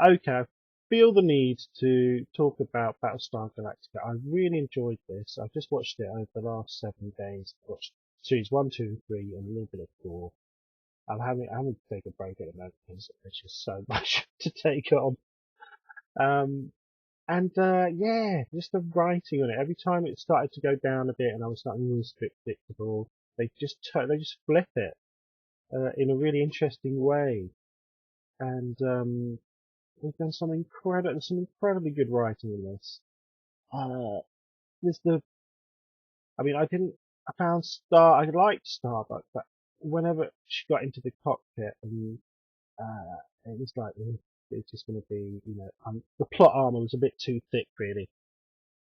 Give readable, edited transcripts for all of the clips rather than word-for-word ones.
Okay, I feel the need to talk about Battlestar Galactica. I really enjoyed this. I've just watched it over the last 7 days. Watched series 1, 2, and 3, and a little bit of 4. I'm having to take a break at the moment because there's just so much to take on. Um, yeah, just the writing on it. Every time it started to go down a bit, and I was starting to lose predictable, they just flip it in a really interesting way. And they've done some incredibly good writing in this. Uh, there's the, I mean, I found I liked Starbuck, but whenever she got into the cockpit and, it was like, it's just going to be, the plot armor was a bit too thick, really.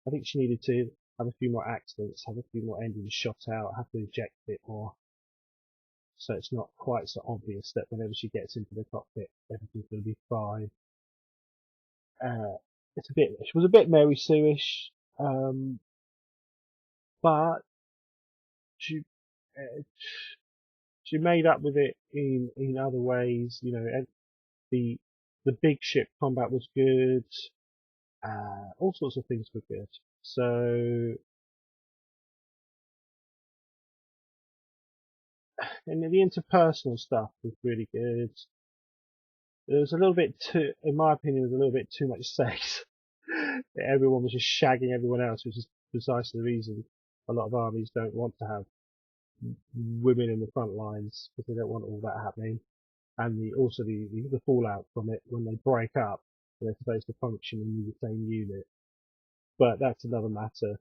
I think she needed to have a few more accidents, have a few more engines shot out, have to eject a bit more, so it's not quite so obvious that whenever she gets into the cockpit, everything's going to be fine. Uh, she was a bit Mary Sue-ish, but she uh, she made up with it in other ways. And the the big ship combat was good. All sorts of things were good. So, and the interpersonal stuff was really good. There was a little bit too, in my opinion, there was a little bit too much sex. Everyone was just shagging everyone else, which is precisely the reason a lot of armies don't want to have women in the front lines because they don't want all that happening. And also the fallout from it when they break up, they're supposed to function in the same unit. But that's another matter.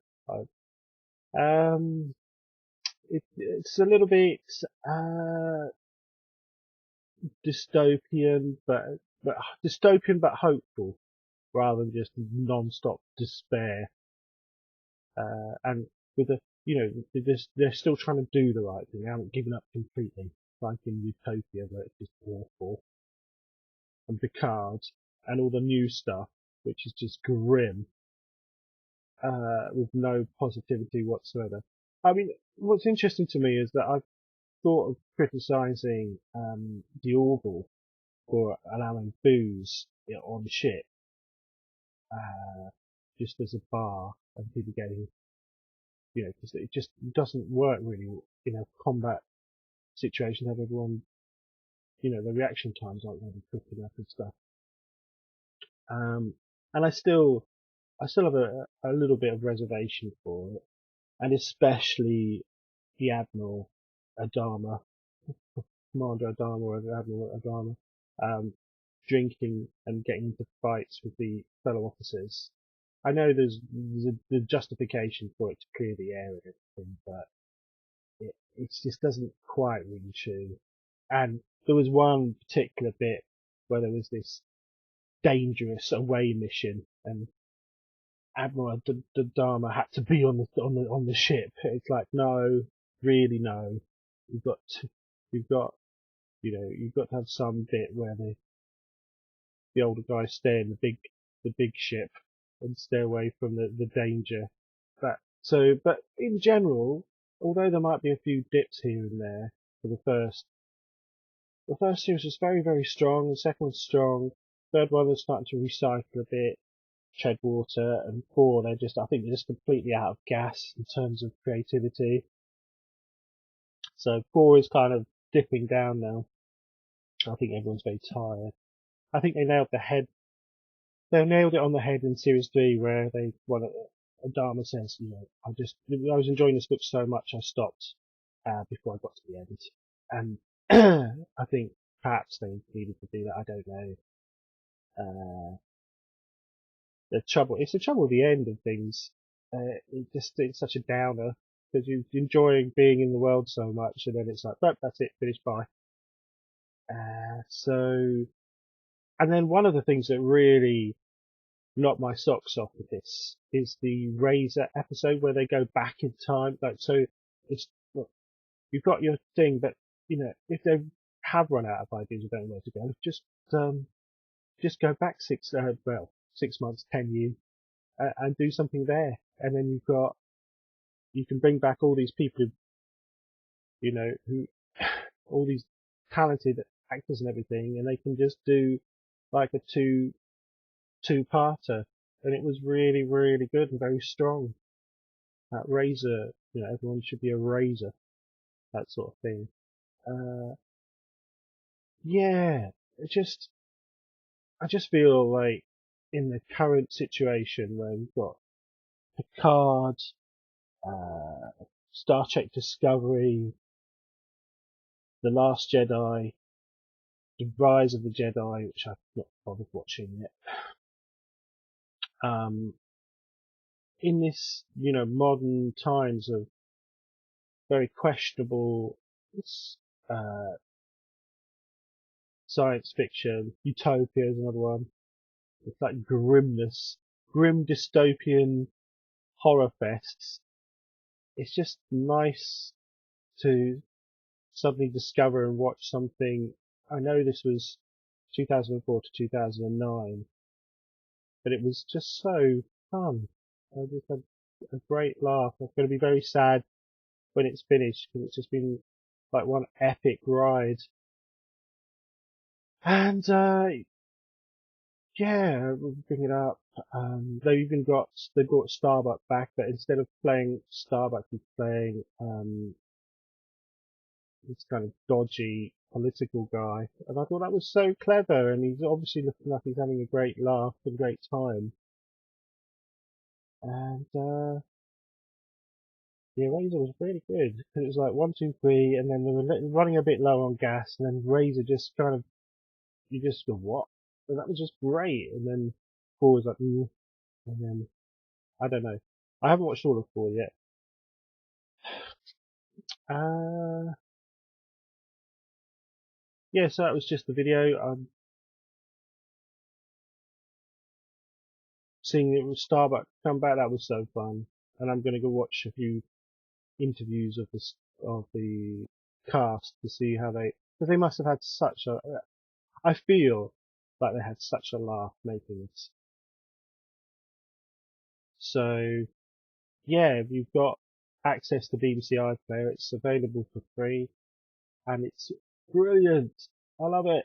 Um, it's a little bit dystopian, but dystopian but hopeful, rather than just non-stop despair. And with they're still trying to do the right thing. They haven't given up completely, like in Utopia, where it's just awful. And Picard, and all the new stuff, which is just grim, with no positivity whatsoever. I mean, what's interesting to me is that I've thought of criticising the Orville for allowing booze on the ship, uh, just as a bar, and people getting, because it just doesn't work really in a combat situation. Have everyone, the reaction times aren't really quick enough and stuff. And I still have a little bit of reservation for it, and especially the Admiral Adama, Commander Adama or Admiral Adama, drinking and getting into fights with the fellow officers. I know there's the justification for it to clear the air and everything, but it just doesn't quite ring true. And there was one particular bit where there was this dangerous away mission, and Admiral Dharma had to be on the ship. It's like, no, really no. You've got to, you've got you've got to have some bit where the older guys stay in the big ship and stay away from the danger. But in general, although there might be a few dips here and there for the first series was very, very strong. The second was strong. Third one was starting to recycle a bit, tread water, and 4, I think they're just completely out of gas in terms of creativity. So 4 is kind of dipping down now. I think everyone's very tired. I think they nailed it on the head in series 3, where Adama says, I was enjoying this book so much I stopped before I got to the end. And I think perhaps they needed to do that. I don't know. It's the trouble with the end of things. It's such a downer because you're enjoying being in the world so much, and then it's like, nope, that's it, finished, bye. And then one of the things that really knocked my socks off with this is the Razor episode where they go back in time. Like, so it's, look, you've got your thing, but if they have run out of ideas and don't know where to go, just go back 6 months, 10 years, and do something there. And then you can bring back all these people who all these talented actors and everything, and they can just do like a two-parter, and it was really, really good and very strong. That razor, everyone should be a razor, that sort of thing. Uh, yeah, I just feel like in the current situation where we've got Picard, uh, Star Trek Discovery, The Last Jedi, The Rise of the Jedi, which I've not bothered watching yet. In this, modern times of very questionable uh, science fiction, Utopia is another one. It's like grim dystopian horror fests. It's just nice to suddenly discover and watch something. I know this was 2004 to 2009, but it was just so fun. I just had a great laugh. I'm going to be very sad when it's finished because it's just been like one epic ride. And yeah, we'll bring it up. They brought Starbuck back, but instead of playing Starbuck, he's playing this kind of dodgy political guy, and I thought that was so clever. And he's obviously looking like he's having a great laugh and great time. And the Eraser was really good because it was like 1, 2, 3, and then they were running a bit low on gas, and then Razor just kind of you just go what? And that was just great. And then 4 was like, and then I don't know. I haven't watched all of 4 yet. Uh, yeah, so that was just the video. Seeing it was Starbuck come back, that was so fun. And I'm going to go watch a few interviews of the cast to see how because they must have had such a, I feel like they had such a laugh making this. So yeah, if you've got access to BBC iPlayer, it's available for free, and it's brilliant. I love it.